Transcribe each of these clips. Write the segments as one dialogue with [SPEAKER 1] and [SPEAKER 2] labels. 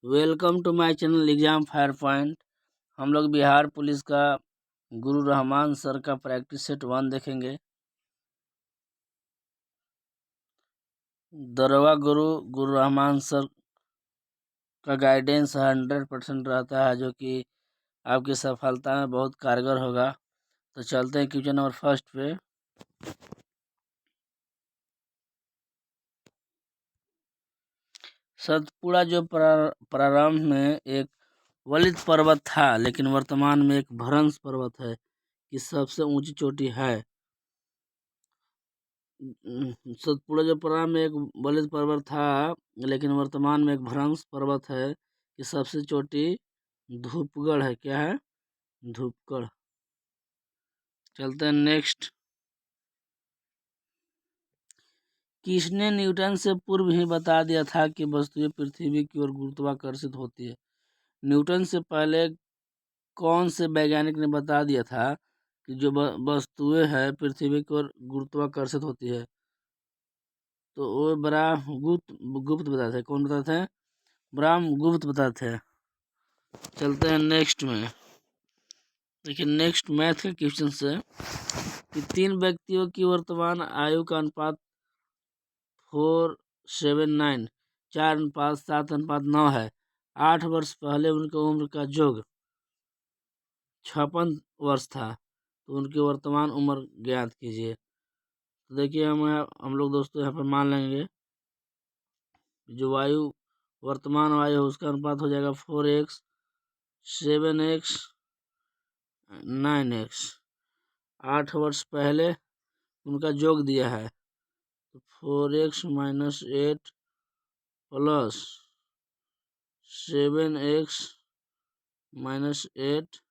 [SPEAKER 1] Welcome to my channel exam fire point. हम लोग Bihar police का गुरु रहमान सर का प्रैक्टिस सेट 1 देखेंगे। दरोगा गुरु रहमान सर का गाइडेंस 100% रहता है, जो कि आपकी सफलता में बहुत कारगर होगा। तो चलते हैं क्वेश्चन नंबर फर्स्ट पे। सतपुड़ा जो प्रारंभ में एक वलित पर्वत था, लेकिन वर्तमान में एक भ्रंश पर्वत है, कि सबसे ऊंची चोटी है। सतपुड़ा जो प्रारंभ में एक वलित पर्वत था, लेकिन वर्तमान में एक भ्रंश पर्वत है, कि सबसे चोटी धूपगढ़ है। क्या है? धूपगढ़। चलते हैं नेक्स्ट। किसने न्यूटन से पूर्व ही बता दिया था कि वस्तुएं पृथ्वी की ओर गुरुत्वाकर्षित होती है? न्यूटन से पहले कौन से वैज्ञानिक ने बता दिया था कि जो वस्तुएं है पृथ्वी की ओर गुरुत्वाकर्षित होती है? तो वो गुप्त बताते थे। कौन बताते थे? गुप्त बताते थे। चलते हैं नेक्स्ट में। देखिए नेक्स्ट मैथ के क्वेश्चन से कि 3 व्यक्तियों की वर्तमान आयु का अनुपात 4:9 4:7:9 है। 8 वर्ष पहले उनकी उम्र का योग 56 वर्ष था, तो उनकी वर्तमान उम्र ज्ञात कीजिए। तो देखिए हम लोग दोस्तों यहाँ पर मान लेंगे जो वर्तमान वायु है उसका अनुपात हो जाएगा 4x 7x 9x। 8 वर्ष पहले उनका योग दिया है, तो 4x - 8 plus 7x - 8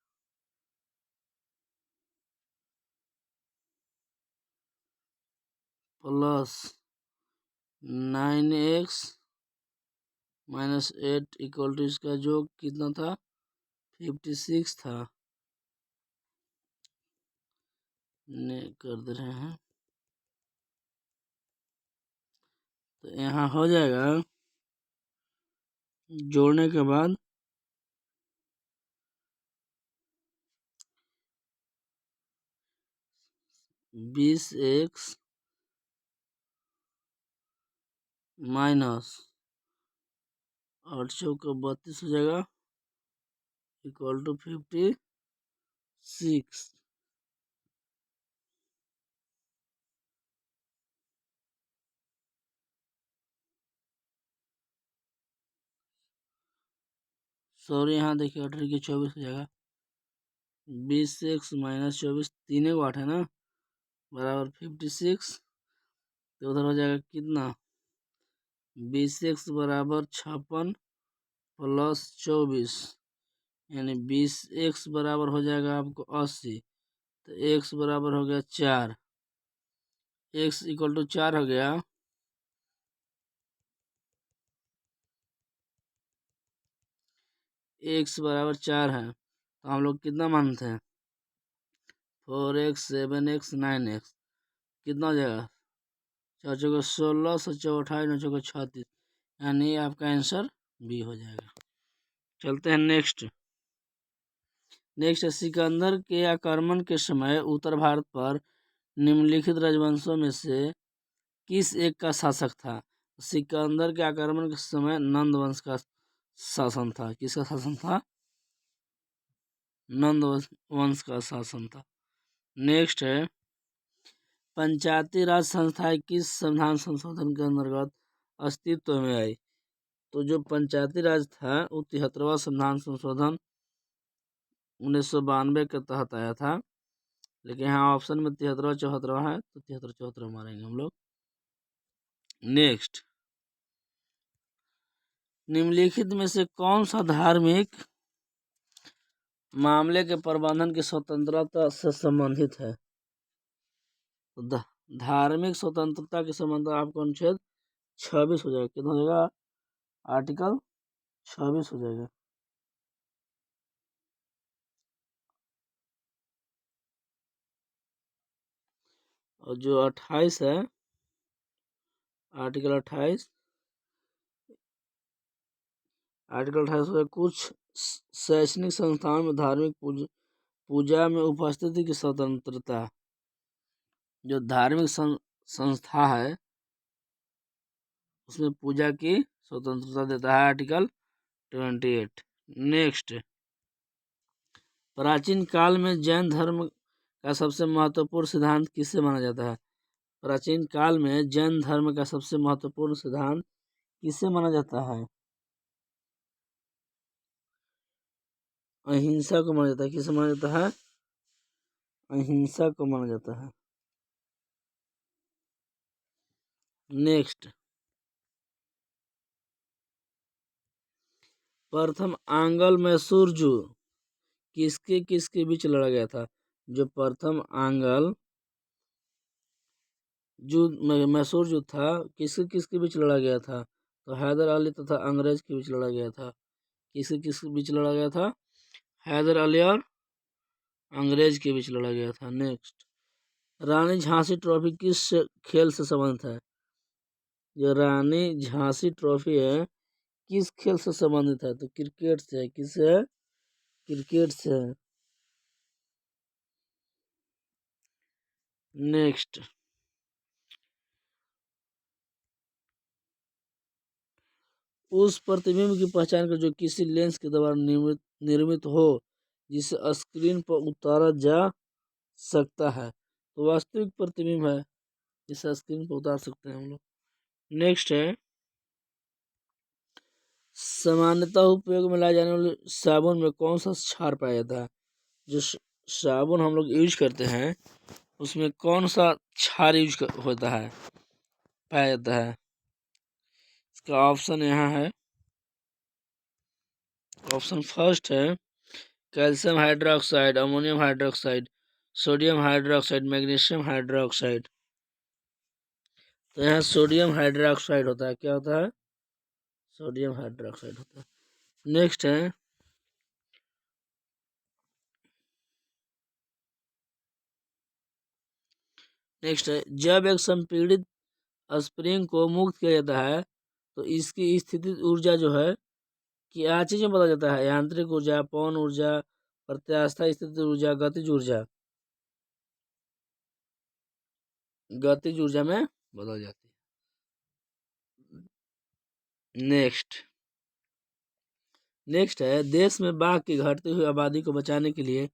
[SPEAKER 1] plus 9x - 8 equal to इसका योग कितना था? 56 था। कर दे रहे हैं, तो यहाँ हो जाएगा जोड़ने के बाद 20x माइनस 8 चौका 32 हो जाएगा इक्वल टू 56। सॉरी, यहाँ देखिए 18 की 24 हो जाएगा। 20x - 24 3 को 8 है ना, बराबर 56। तो उधर हो जाएगा कितना? 20x बराबर 56 प्लस 24, यानी 20x बराबर हो जाएगा आपको 80। तो x बराबर हो गया 4। x इक्वल टू 4 हो गया। x बराबर 4 है, तो हम लोग कितना मानते हैं? 4x 7x 9x कितना हो जाएगा? 4 चौका 16, 7 चौका 28, 9 चौका 36, यानी आपका आंसर बी हो जाएगा। चलते हैं नेक्स्ट। सिकंदर के आक्रमण के समय उत्तर भारत पर निम्नलिखित राजवंशों में से किस एक का शासक था? सिकंदर के आक्रमण के समय नंद वंश का शासन था। किसका शासन था? नंद वंश का शासन था। नेक्स्ट है, पंचायती राज संस्थाएं किस संविधान संशोधन के अंतर्गत अस्तित्व में आई? तो जो पंचायती राज था वो 73वां संविधान संशोधन 1992 के तहत आया था, लेकिन यहाँ ऑप्शन में 73वां 74वां है, तो 73 74 मारेंगे हम लोग। नेक्स्ट, निम्नलिखित में से कौन सा धार्मिक मामले के प्रबंधन की स्वतंत्रता से संबंधित है? तो धार्मिक स्वतंत्रता के संबंध आपको अनुच्छेद 26 हो जाएगा। कितना हो जाएगा? आर्टिकल 26 हो जाएगा। और जो 28 है, आर्टिकल 28 आर्टिकल 28 है कुछ शैक्षणिक संस्थाओं में धार्मिक पूजा में उपस्थिति की स्वतंत्रता। जो धार्मिक संस्था है उसमें पूजा की स्वतंत्रता देता है आर्टिकल 28। नेक्स्ट, प्राचीन काल में जैन धर्म का सबसे महत्वपूर्ण सिद्धांत किसे माना जाता है? प्राचीन काल में जैन धर्म का सबसे महत्वपूर्ण सिद्धांत किसे माना जाता है? अहिंसा को माना जाता है। किसे माना जाता है? अहिंसा को माना जाता है। नेक्स्ट, प्रथम आंग्ल मैसूर युद्ध किसके किसके बीच लड़ा गया था? जो प्रथम आंग्ल मैसूर युद्ध था किसके किसके बीच लड़ा गया था? तो हैदर अली तथा अंग्रेज के बीच लड़ा गया था। किसके किसके बीच लड़ा गया था? हैदर अली और अंग्रेज के बीच लड़ा गया था। नेक्स्ट, रानी झांसी ट्रॉफी किस खेल से संबंधित है? जो रानी झांसी ट्रॉफी है किस खेल से संबंधित है? तो क्रिकेट से है। किससे है? क्रिकेट से है। नेक्स्ट, उस प्रतिबिंब की पहचान कर जो किसी लेंस के द्वारा निर्मित हो जिसे स्क्रीन पर उतारा जा सकता है। तो वास्तविक प्रतिबिंब है जिसे स्क्रीन पर उतार सकते हैं हम लोग। नेक्स्ट है, सामान्यतः उपयोग में लाए जाने वाले साबुन में कौन सा क्षार पाया जाता है? जो साबुन हम लोग यूज करते हैं उसमें कौन सा क्षार होता है, पाया जाता है? इसका ऑप्शन यहाँ है। ऑप्शन फर्स्ट है calcium hydroxide, ammonium hydroxide, sodium hydroxide, magnesium hydroxide. तो यहाँ सोडियम हाइड्रोक्साइड होता है। क्या होता है? सोडियम हाइड्रोक्साइड होता है। नेक्स्ट है, जब एक संपीड़ित स्प्रिंग को मुक्त किया जाता है तो इसकी स्थितिज ऊर्जा जो है क्या चीज में बदल जाता है? यांत्रिक ऊर्जा, पवन ऊर्जा, प्रत्यास्था स्थिति ऊर्जा, गतिज ऊर्जा। गतिज ऊर्जा में बदल जाती है। नेक्स्ट है, देश में बाघ की घटती हुई आबादी को बचाने के लिए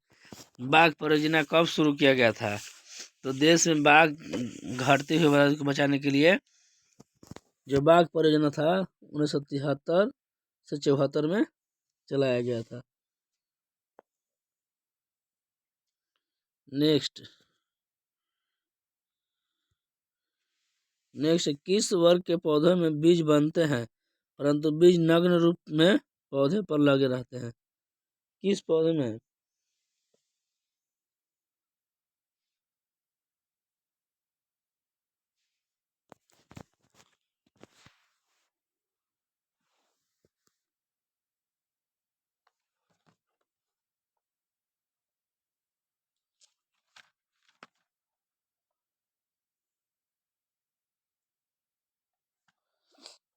[SPEAKER 1] बाघ परियोजना कब शुरू किया गया था? तो देश में बाघ घटती हुई आबादी को बचाने के लिए जो बाघ परियोजना था 1973 से 74 में चलाया गया था। नेक्स्ट, किस वर्ग के पौधों में बीज बनते हैं परंतु बीज नग्न रूप में पौधे पर लगे रहते हैं? किस पौधे में?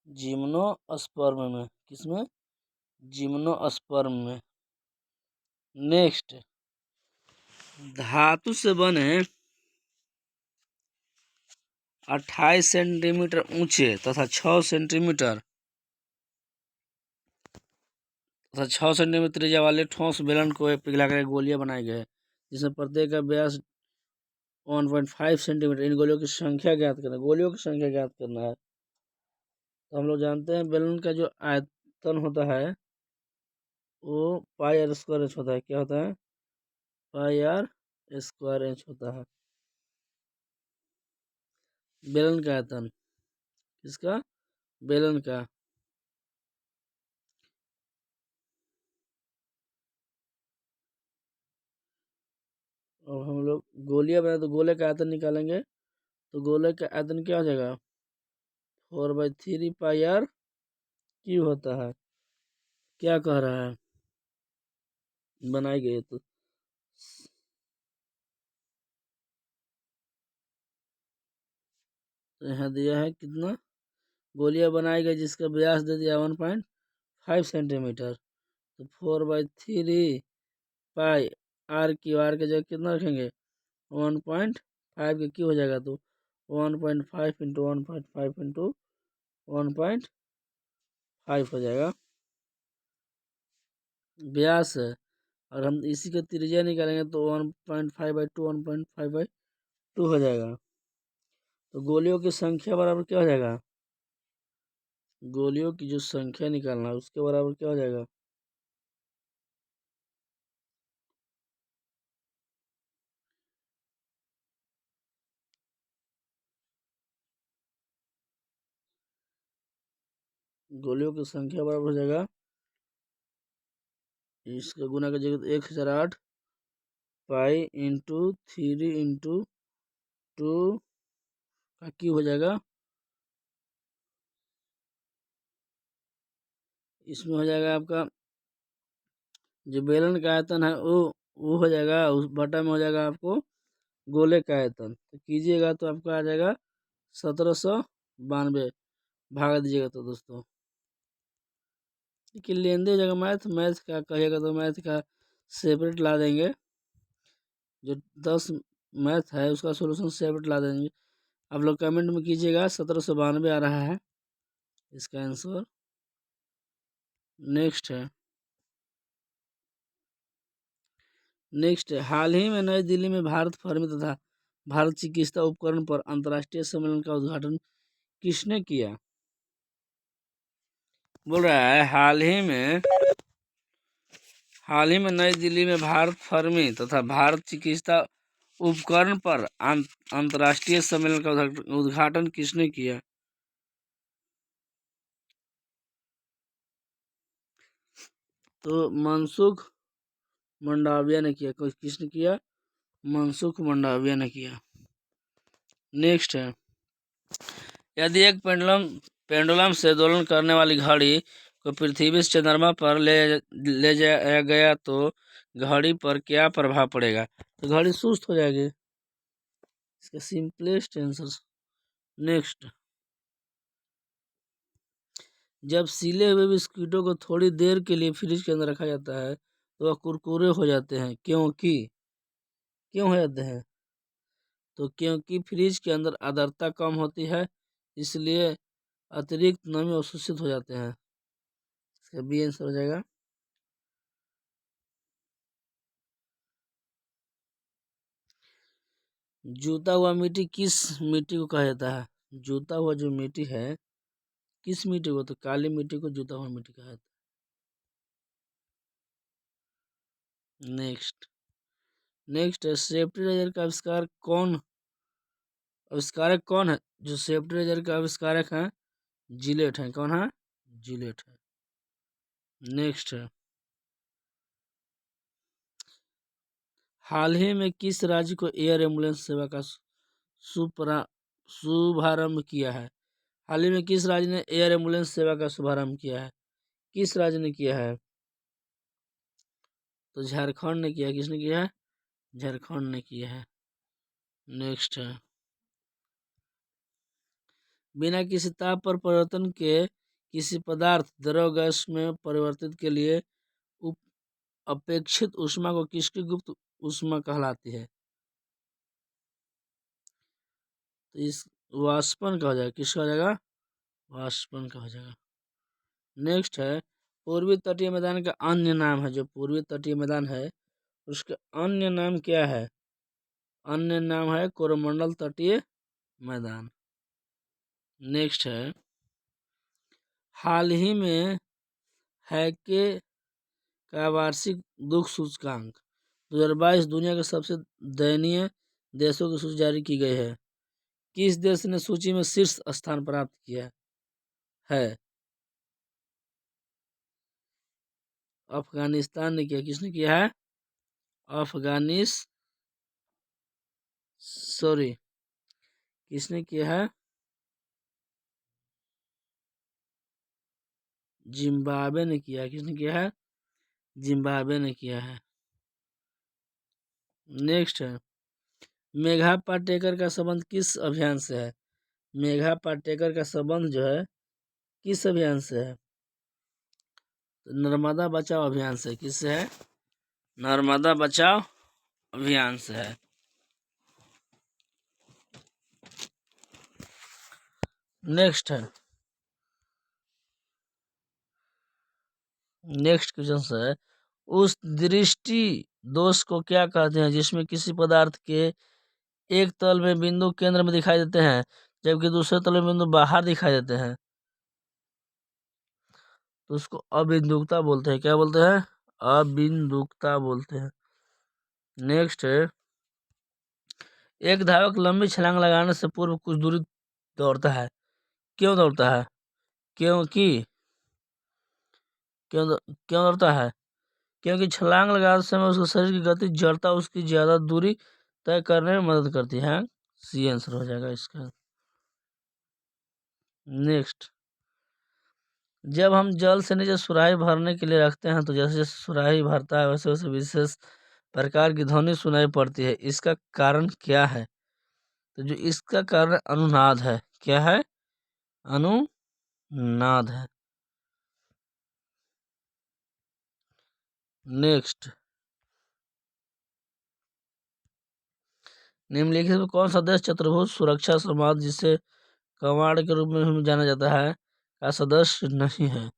[SPEAKER 1] जिम्नोस्पर्म में। किसमें? जिम्नोस्पर्म में। नेक्स्ट, धातु से बने 28 सेंटीमीटर ऊंचे तथा 6 सेंटीमीटर त्रिज्या वाले ठोस बेलन को पिघलाकर गोलियां बनाए गए जिसमें प्रत्येक का व्यास 1.5 सेंटीमीटर। इन गोलियों की संख्या ज्ञात करना। गोलियों की संख्या ज्ञात करना है। तो हम लोग जानते हैं बेलन का जो आयतन होता है वो पाई आर स्क्वायर एच होता है। क्या होता है? पाई आर स्क्वायर एच होता है बेलन का आयतन। किसका? बेलन का। और हम लोग गोलियां बनाए तो गोले का आयतन निकालेंगे तो गोले का आयतन क्या हो जाएगा? 4/3 पाई आर क्यूब होता है। क्या कह रहा है? बनाई गई तो यहाँ दिया है कितना? गोलियां बनाई गई जिसका व्यास दे दिया 1.5 5 सेंटीमीटर। तो 4/3 पाई आर की जगह कितना रखेंगे 1.5 के क्यों हो जाएगा तो 1.5 इंटू 1.5 इंटू 1.5 हो जाएगा व्यास है। और हम इसी का त्रिज्या निकालेंगे तो 1.5/2 1.5/2 हो जाएगा। तो गोलियों की संख्या बराबर क्या हो जाएगा गोलियों की जो संख्या निकालना है उसके बराबर क्या हो जाएगा गोलियों की संख्या बराबर हो जाएगा इसका गुना का जगह 1008 पाई इंटू 3 इंटू 2 का क्यूब हो जाएगा। इसमें हो जाएगा आपका जो बेलन का आयतन है वो हो जाएगा उस बटा में हो जाएगा आपको गोले का आयतन। तो कीजिएगा तो आपका आ जाएगा 1792 भाग दीजिएगा तो दोस्तों कि लेन दे हो जाएगा। मैथ का कहिएगा तो मैथ का सेपरेट ला देंगे जो 10 मैथ है उसका सोल्यूशन सेपरेट ला देंगे। आप लोग कमेंट में कीजिएगा 1792 आ रहा है इसका आंसर। नेक्स्ट है हाल ही में नई दिल्ली में भारत फर्मी तथा भारत चिकित्सा उपकरण पर अंतर्राष्ट्रीय सम्मेलन का उद्घाटन किसने किया। बोल रहा है हाल ही में नई दिल्ली में भारत फर्मी तथा भारत चिकित्सा उपकरण पर अंतर्राष्ट्रीय सम्मेलन का उद्घाटन किसने किया। तो मनसुख मंडाविया ने किया। किसने किया मनसुख मंडाविया ने किया। नेक्स्ट है यदि एक पेंडुलम से दोलन करने वाली घड़ी को पृथ्वी से चंद्रमा पर ले जाया गया तो घड़ी पर क्या प्रभाव पड़ेगा। तो घड़ी सुस्त हो जाएगी इसका सिंपलेस्ट आंसर। नेक्स्ट जब सीले हुए बिस्किटों को थोड़ी देर के लिए फ्रिज के अंदर रखा जाता है तो वह कुरकुरे हो जाते हैं क्यों हो जाते हैं तो क्योंकि फ्रिज के अंदर आर्द्रता कम होती है इसलिए अतिरिक्त नमी अवशोषित हो जाते हैं। इसका बी आंसर हो जाएगा। जूता हुआ मिट्टी किस मिट्टी को कहा जाता है। जूता हुआ जो मिट्टी है किस मिट्टी को तो काली मिट्टी को जूता हुआ मिट्टी कहा जाता है। नेक्स्ट है सेफ्टी रेजर का आविष्कारक कौन है। जो सेफ्टी रेजर का आविष्कारक है जिलेट है। कौन है जिलेट है। नेक्स्ट है हाल ही में किस राज्य को एयर एम्बुलेंस सेवा का शुभारंभ किया है। हाल ही में किस राज्य ने एयर एम्बुलेंस सेवा का शुभारंभ किया है। किस राज्य ने किया है तो झारखंड ने किया। किसने किया है झारखंड ने किया है। नेक्स्ट है बिना किसी ताप पर परिवर्तन के किसी पदार्थ द्रव गैस में परिवर्तित के लिए अपेक्षित ऊष्मा को किसकी गुप्त ऊष्मा कहलाती है। तो इस वाष्पन का हो जाएगा। किसका हो जाएगा वाष्पन का हो जाएगा। नेक्स्ट है पूर्वी तटीय मैदान का अन्य नाम है। जो पूर्वी तटीय मैदान है उसका अन्य नाम क्या है। अन्य नाम है कोरोमंडल तटीय मैदान। नेक्स्ट है हाल ही में हैके का वार्षिक दुख सूचकांक 2022 दुनिया के सबसे दयनीय देशों की सूची जारी की गई है। किस देश ने सूची में शीर्ष स्थान प्राप्त किया है। अफगानिस्तान ने किया। किसने किया है किसने किया है जिम्बाब्वे ने किया। किसने किया है जिम्बाब्वे ने किया है। नेक्स्ट है मेघा पाटेकर का संबंध किस अभियान से है। मेघा पाटेकर का संबंध जो है किस अभियान से है तो नर्मदा बचाओ अभियान से, किससे है? नर्मदा बचाओ अभियान से है। नेक्स्ट है, नेक्स्ट क्वेश्चन है, उस दृष्टि दोष को क्या कहते हैं जिसमें किसी पदार्थ के एक तल में बिंदु केंद्र में दिखाई देते हैं जबकि दूसरे तल में बिंदु बाहर दिखाई देते हैं? तो उसको अबिंदुकता बोलते हैं। क्या बोलते हैं? अबिंदुकता बोलते हैं। नेक्स्ट है, एक धावक लंबी छलांग लगाने से पूर्व कुछ दूरी दौड़ता है। क्यों दौड़ता है? क्योंकि क्यों क्यों दौड़ता है? क्योंकि छलांग लगाते समय उसके शरीर की गति जड़ता उसकी ज्यादा दूरी तय करने में मदद करती है। सी आंसर हो जाएगा इसका। नेक्स्ट, जब हम जल से नीचे सुराही भरने के लिए रखते हैं तो जैसे जैसे सुराही भरता है वैसे वैसे विशेष प्रकार की ध्वनि सुनाई पड़ती है, इसका कारण क्या है? तो जो इसका कारण अनुनाद है। क्या है? अनुनाद है। नेक्स्ट, निम्नलिखित में कौन सा देश चतुर्भुज सुरक्षा संवाद जिसे कवाड़ के रूप में भी जाना जाता है का सदस्य नहीं है?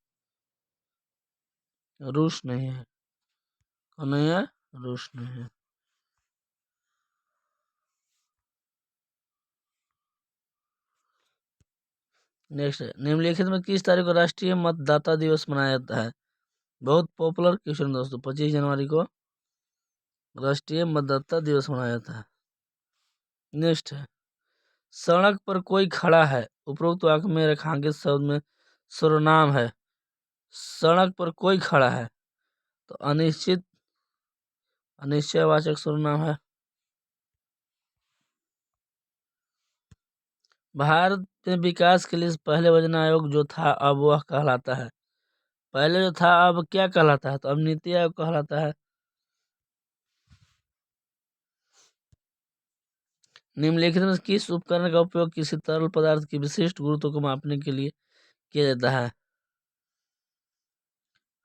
[SPEAKER 1] रूस नहीं है। कौन नहीं है? रूस नहीं है। नेक्स्ट है, निम्नलिखित में किस तारीख को राष्ट्रीय मतदाता दिवस मनाया जाता है? बहुत पॉपुलर क्वेश्चन दोस्तों, 25 जनवरी को राष्ट्रीय मतदाता दिवस मनाया जाता है। नेक्स्ट है, सड़क पर कोई खड़ा है उपरोक्त वाक्य में रेखांकित शब्द में सर्वनाम है। सड़क पर कोई खड़ा है तो अनिश्चित अनिश्चयवाचक सर्वनाम है। भारत में विकास के लिए पहले योजना आयोग जो था अब वह कहलाता है। पहले जो था अब क्या कहलाता है? तो अब नीति आयोग कहलाता है। निम्नलिखित में किस उपकरण का उपयोग किसी तरल पदार्थ की विशिष्ट गुरुत्व को मापने के लिए किया जाता है?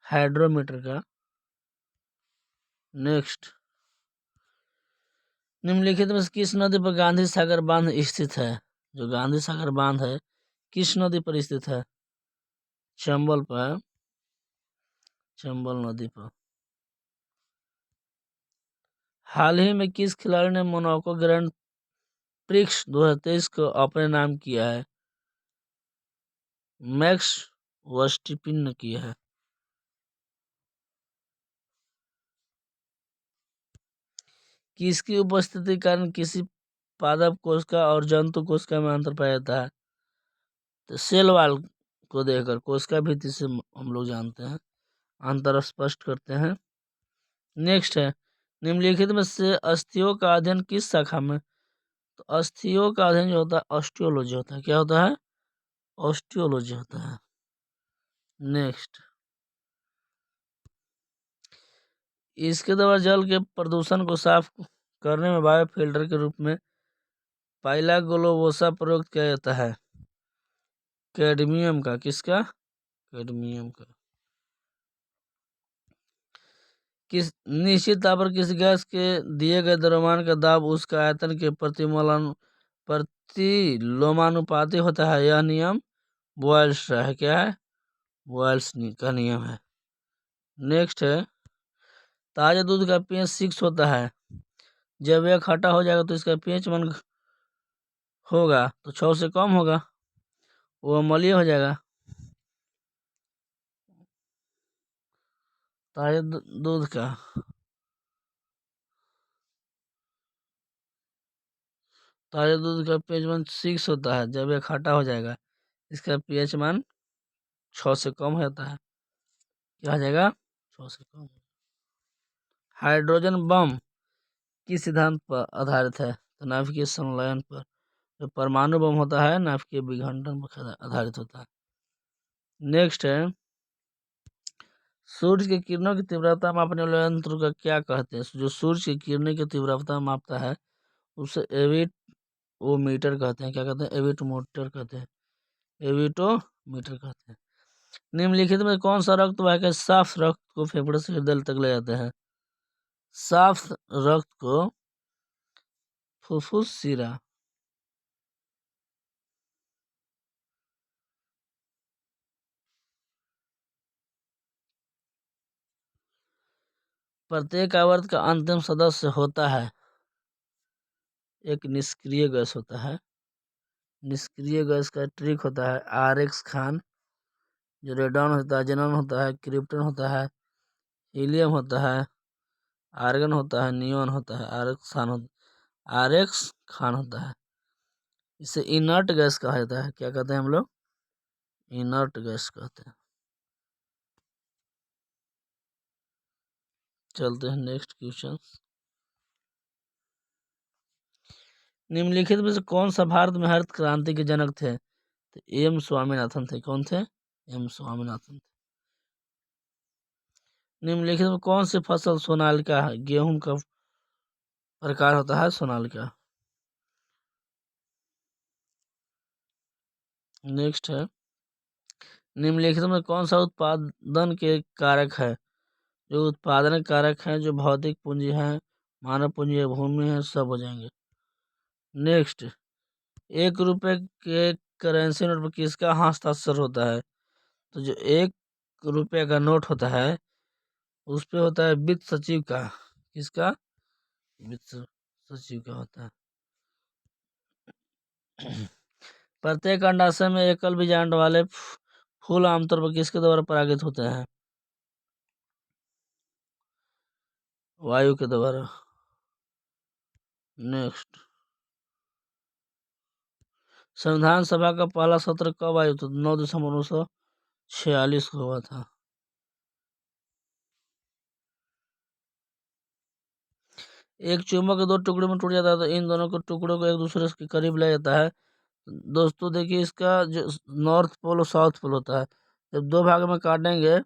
[SPEAKER 1] हाइड्रोमीटर का। नेक्स्ट, निम्नलिखित में से किस नदी पर गांधी सागर बांध स्थित है? जो गांधी सागर बांध है किस नदी पर स्थित है? चंबल पर, चंबल नदी पर। हाल ही में किस खिलाड़ी ने मोनाको ग्रैंड प्रिक्स 2023 को अपने नाम किया है? मैक्स वर्स्टैपिन ने किया है। किसकी उपस्थिति के कारण किसी पादप कोशिका और जंतु कोशिका में अंतर पाया जाता है? तो सेल वॉल को देखकर कोशिका भित्ति से हम लोग जानते हैं, अंतर स्पष्ट करते हैं। नेक्स्ट है, निम्नलिखित में से अस्थियों का अध्ययन किस शाखा में? तो अस्थियों का अध्ययन जो होता है ऑस्टियोलॉजी होता है। क्या होता है? ऑस्टियोलॉजी होता है। नेक्स्ट, इसके द्वारा जल के प्रदूषण को साफ करने में बायोफिल्टर के रूप में पाइला ग्लोबोसा प्रयोग किया जाता है। कैडमियम का। किसका? कैडमियम का। किस निश्चित ताप पर किसी गैस के दिए गए द्रव्यमान का दाब उसका आयतन के प्रतिलोमानुपाती होता है। यह नियम बॉयल्स का है। क्या है? बॉयल्स का नियम है। नेक्स्ट है, ताजे दूध का पीएच 6 होता है, जब यह खट्टा हो जाएगा तो इसका पीएच 1 होगा तो 6 से कम होगा, वो अम्लीय हो जाएगा। ताजे दूध का ताजे दूध का पीएच मान 6 होता है, जब यह खट्टा हो जाएगा इसका पीएच मान 6 से कम होता है। क्या हो जाएगा? 6 से कम। हाइड्रोजन बम किस सिद्धांत पर आधारित है? तो नाभिकीय संलयन पर। जो परमाणु बम होता है नाभिकीय विघटन पर आधारित होता है। नेक्स्ट है, सूर्य की किरणों की तीव्रता मापने वाले यंत्र का क्या कहते हैं? जो सूर्य की किरणों की तीव्रता मापता है उसे एविटोमीटर कहते हैं। क्या कहते हैं? एविटोमीटर कहते हैं। एविटोमीटर कहते हैं। निम्नलिखित में कौन सा रक्त वाहिका साफ रक्त को फेफड़े से हृदय तक ले जाते हैं? साफ रक्त को फुफ्फुस शिरा। प्रत्येक आवर्त का अंतिम सदस्य होता है, एक निष्क्रिय गैस होता है। निष्क्रिय गैस का ट्रिक होता है RX खान, जो रेडॉन होता है, जेनॉन होता है, क्रिप्टन होता है, हीलियम होता है, आर्गन होता है, नियोन होता है, RX खान होता है। इसे इनर्ट गैस कहा जाता है। क्या कहते हैं हम लोग? इनर्ट गैस कहते हैं। चलते हैं नेक्स्ट क्वेश्चन। निम्नलिखित में से कौन सा भारत में हरित क्रांति के जनक थे? तो एम स्वामीनाथन थे। कौन थे? एम स्वामीनाथन थे। निम्नलिखित में कौन सी फसल सोनालिका है? गेहूं का प्रकार होता है सोनालिका। नेक्स्ट है, निम्नलिखित में कौन सा उत्पादन के कारक है? जो उत्पादन कारक है, जो भौतिक पूंजी है, मानव पूंजी है, भूमि है, सब हो जाएंगे। नेक्स्ट, 1 रुपए के करेंसी नोट पर किसका हस्ताक्षर होता है? तो जो 1 रुपये का नोट होता है उस पे होता है वित्त सचिव का। किसका? वित्त सचिव का होता है। प्रत्येक अंडाशय में एकल बीजांड वाले फूल आमतौर पर किसके द्वारा परागित होते हैं? वायु के द्वारा। नेक्स्ट, संविधान सभा का पहला सत्र कब आयोजित था? 9 दिसंबर 1946 को हुआ था। एक चुंबक के 2 टुकड़े में टूट जाता है तो इन दोनों के टुकड़ों को एक दूसरे के करीब ले जाता है। दोस्तों देखिए, इसका जो नॉर्थ पोल और साउथ पोल होता है, जब 2 भाग में काटेंगे,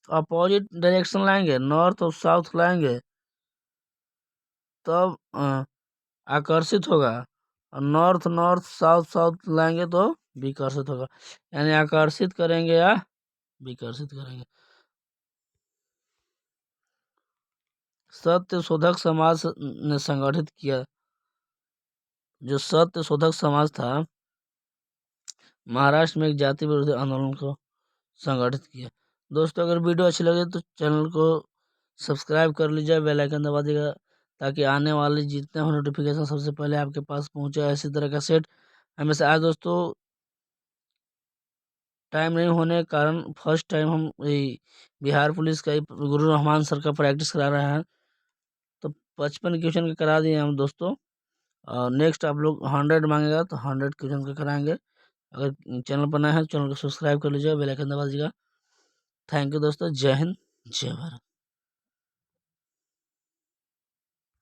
[SPEAKER 1] अपोजिट डायरेक्शन लाएंगे, नॉर्थ और साउथ लाएंगे, तब आकर्षित होगा। और नॉर्थ नॉर्थ साउथ साउथ लाएंगे तो विकर्षित होगा। यानी आकर्षित करेंगे या विकर्षित करेंगे। सत्य शोधक समाज ने संगठित किया। जो सत्य शोधक समाज था, महाराष्ट्र में एक जाति विरोधी आंदोलन को संगठित किया। दोस्तों, अगर वीडियो अच्छी लगे तो चैनल को सब्सक्राइब कर लीजिए, बेल आइकन दबा दीजिएगा, ताकि आने वाले जितने हो नोटिफिकेशन सबसे पहले आपके पास पहुंचे। ऐसी तरह का सेट हमेशा। आज दोस्तों टाइम नहीं होने के कारण फर्स्ट टाइम हम बिहार पुलिस का गुरु रहमान सर का प्रैक्टिस करा रहे हैं, तो 55 क्वेश्चन का करा दिए हम दोस्तों। और नेक्स्ट आप लोग 100 मांगेगा तो 100 क्वेश्चन का कराएंगे। अगर चैनल पर नए हैं तो चैनल को सब्सक्राइब कर लीजिएगा, बेल आइकन दबा दीजिएगा। थैंक यू दोस्तों। जय हिंद, जय भारत।